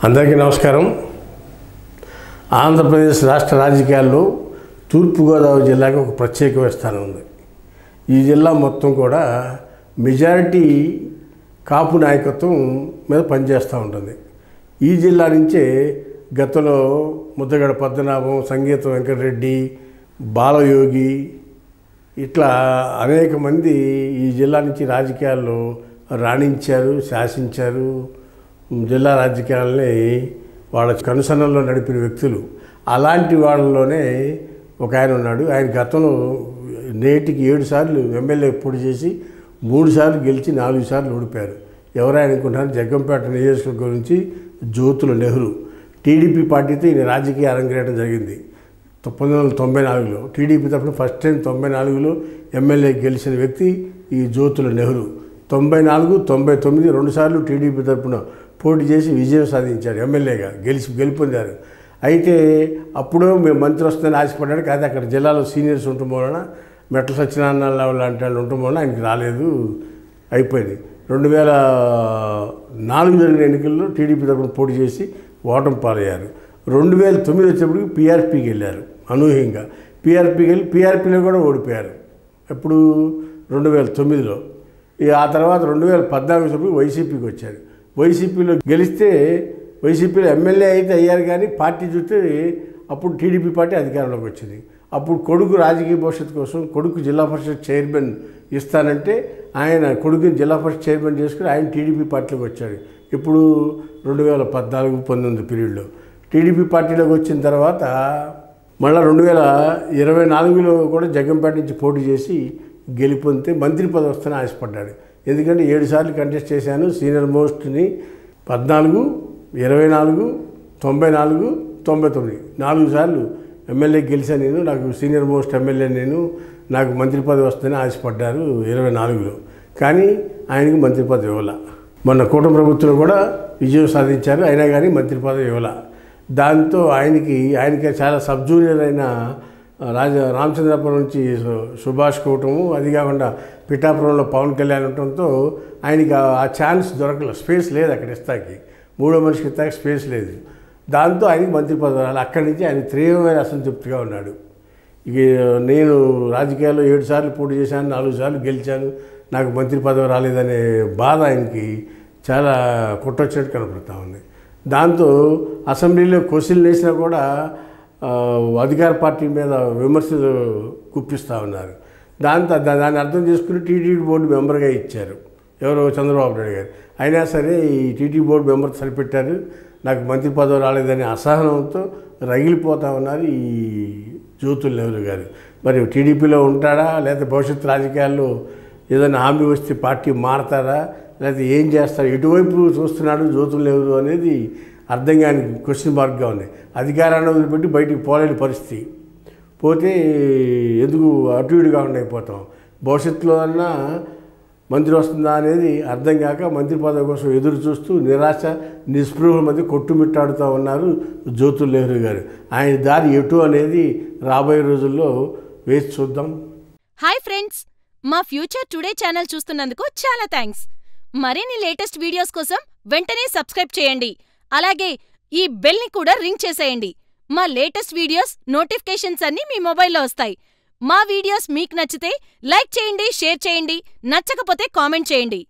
అందరికీ నమస్కారం. ఆంధ్రప్రదేశ్ రాష్ట్ర రాజకీయాల్లో తూర్పుగోదావరి జిల్లాకి ఒక ప్రత్యేకమైన స్థానం ఉంది. ఈ జిల్లా మొత్తం కూడా మెజారిటీ కాపు నాయకత్వం మీద పనిచేస్తూ ఉంటుంది. ఈ జిల్లా నుంచే గతంలో ముద్దగడ పద్మనాభం, సంగీత వెంకటరెడ్డి, బాలయోగి ఇట్లా అనేక మంది ఈ జిల్లా నుంచి రాజకీయాల్లో రాణించారు, శాసించారు. జిల్లా రాజకీయాలని వాళ్ళ కనుసన్నల్లో నడిపిన వ్యక్తులు. అలాంటి వాళ్ళలోనే ఒక ఆయన ఉన్నాడు. ఆయన గతంలో నేటికి 7 సార్లు ఎమ్మెల్యే పోటీ చేసి 3 సార్లు గెలిచి 4 సార్లు ఓడిపోయారు. ఎవరైనా అనుకుంటున్నారు? జగ్గంపేట నియోజకవర్గం నుంచి జ్యోతుల నెహ్రూ. టీడీపీ పార్టీతో ఈయన రాజకీయ అరంగేయడం జరిగింది 1994లో. టీడీపీ తరఫున ఫస్ట్ టైం 94లో ఎమ్మెల్యే గెలిచిన వ్యక్తి ఈ జ్యోతుల నెహ్రూ. 94, 99 2 సార్లు టీడీపీ తరఫున పోటీ చేసి విజయం సాధించాడు. ఎమ్మెల్యేగా గెలుపొందారు. అయితే అప్పుడు మేము మంత్రి వస్తుందని ఆశపడ్డాడు. కాదు, అక్కడ జిల్లాలో సీనియర్స్ ఉండటం వలన, మెట్ల సత్యనారాయణ లాంటి వాళ్ళు ఉండటం వలన ఆయనకి రాలేదు, అయిపోయింది. 2004 జరిగిన ఎన్నికల్లో టీడీపీ తరఫున పోటీ చేసి ఓటమి పాలయ్యారు. 2009 వచ్చేప్పటికి పీఆర్పీకి వెళ్ళారు అనూహ్యంగా. పీఆర్పీకి వెళ్ళి పీఆర్పీలో కూడా ఓడిపోయారు. ఎప్పుడు? 2009లో. ఆ తర్వాత 2014 వచ్చేప్పటికి వైసీపీకి వచ్చారు. వైసీపీలో గెలిస్తే వైసీపీలో ఎమ్మెల్యే అయితే అయ్యారు, కానీ పార్టీ చూస్తే అప్పుడు టీడీపీ పార్టీ అధికారంలోకి వచ్చింది. అప్పుడు కొడుకు రాజకీయ భవిష్యత్తు కోసం కొడుకు జిల్లా పరిషత్ చైర్మన్ ఇస్తానంటే ఆయన కొడుకుని జిల్లా పరిషత్ చైర్మన్ చేసుకుని ఆయన టీడీపీ పార్టీలోకి వచ్చాడు. ఇప్పుడు 2014-19 పీరియడ్లో టీడీపీ పార్టీలోకి వచ్చిన తర్వాత మళ్ళీ 2024లో కూడా జగ్గంపేట నుంచి పోటీ చేసి గెలుపొందితే మంత్రి పదవి వస్తుందని ఆశపడ్డాడు. ఎందుకంటే 7 సార్లు కంటెస్ట్ చేశాను, సీనియర్ మోస్ట్ని. 14, 24, 94, 99 4 సార్లు ఎమ్మెల్యే గెలిచాను నేను. నాకు సీనియర్ మోస్ట్ ఎమ్మెల్యే నేను, నాకు మంత్రి పదవి వస్తుందని ఆశపడ్డారు 24లో. కానీ ఆయనకి మంత్రి పదవి ఇవ్వాల. మొన్న కూటమి ప్రభుత్వంలో కూడా విజయం సాధించారు, అయినా కానీ మంత్రి పదవి ఇవ్వాల. దాంతో ఆయనకి చాలా సబ్ జూనియర్ అయిన రామచంద్రపురం నుంచి సుభాష్ కోవటము, అది కాకుండా పిఠాపురంలో పవన్ కళ్యాణ్ ఉండటంతో ఆయనకి ఆ ఛాన్స్ దొరకలేదు. స్పేస్ లేదు అక్కడ ఇస్తాకి, 3వ మనిషికి ఇస్తాకి స్పేస్ లేదు. దాంతో ఆయనకి మంత్రి పదవి రాలి. అక్కడి నుంచి ఆయన తీవ్రమైన అసంతృప్తిగా ఉన్నాడు. ఇక నేను రాజకీయాల్లో 7 సార్లు పోటీ చేశాను, 4 సార్లు గెలిచాను, నాకు మంత్రి పదవి రాలేదనే బాధ ఆయనకి చాలా కొట్టొచ్చినట్టు కనపడుతూ ఉంది. దాంతో అసెంబ్లీలో క్వశ్చన్లు వేసినా కూడా అధికార పార్టీ మీద విమర్శలు గుప్పిస్తూ ఉన్నారు. దాన్ని అర్థం చేసుకుని టీటీడీ బోర్డు మెంబర్గా ఇచ్చారు ఎవరో చంద్రబాబు నాయుడు గారు. అయినా సరే ఈ టీటీడీ బోర్డు మెంబర్ సరిపెట్టారు, నాకు మంత్రి పదవి రాలేదని అసహనంతో రగిలిపోతూ ఉన్నారు ఈ జ్యోతుల నెహ్రూ గారు. మరి టీడీపీలో ఉంటాడా, లేకపోతే భవిష్యత్తు రాజకీయాల్లో ఏదైనా హామీ వస్తే పార్టీ మారతారా, లేకపోతే ఏం చేస్తారు, ఎటువైపు చూస్తున్నాడు జ్యోతుల నెహ్రూ అనేది అర్థం కాని క్వశ్చన్ మార్క్గా ఉంది. అధికారాన్ని వదిలిపెట్టి బయటికి పోలేని పరిస్థితి. పోతే ఎందుకు అటు ఇటు కాకుండా అయిపోతాం. భవిష్యత్తులో అన్నా మంత్రి వస్తుందా అనేది అర్థం కాక మంత్రి పదవి కోసం ఎదురు చూస్తూ నిరాశ నిస్పృహల మధ్య కొట్టుమిట్టాడుతూ ఉన్నారు జ్యోతుల నెహ్రూ గారు. ఆయన దారి ఎటు అనేది రాబోయే రోజుల్లో వేచి చూద్దాం. హాయ్ ఫ్రెండ్స్, మా ఫ్యూచర్ టుడే ఛానల్ చూస్తున్నందుకు చాలా థ్యాంక్స్. మరిన్ని లేటెస్ట్ వీడియోస్ కోసం వెంటనే సబ్స్క్రైబ్ చేయండి. అలాగే ఈ బెల్ని కూడా రింగ్ చేసేయండి. మా లేటెస్ట్ వీడియోస్ నోటిఫికేషన్స్ అన్నీ మీ మొబైల్లో వస్తాయి. మా వీడియోస్ మీకు నచ్చితే లైక్ చేయండి, షేర్ చేయండి, నచ్చకపోతే కామెంట్ చేయండి.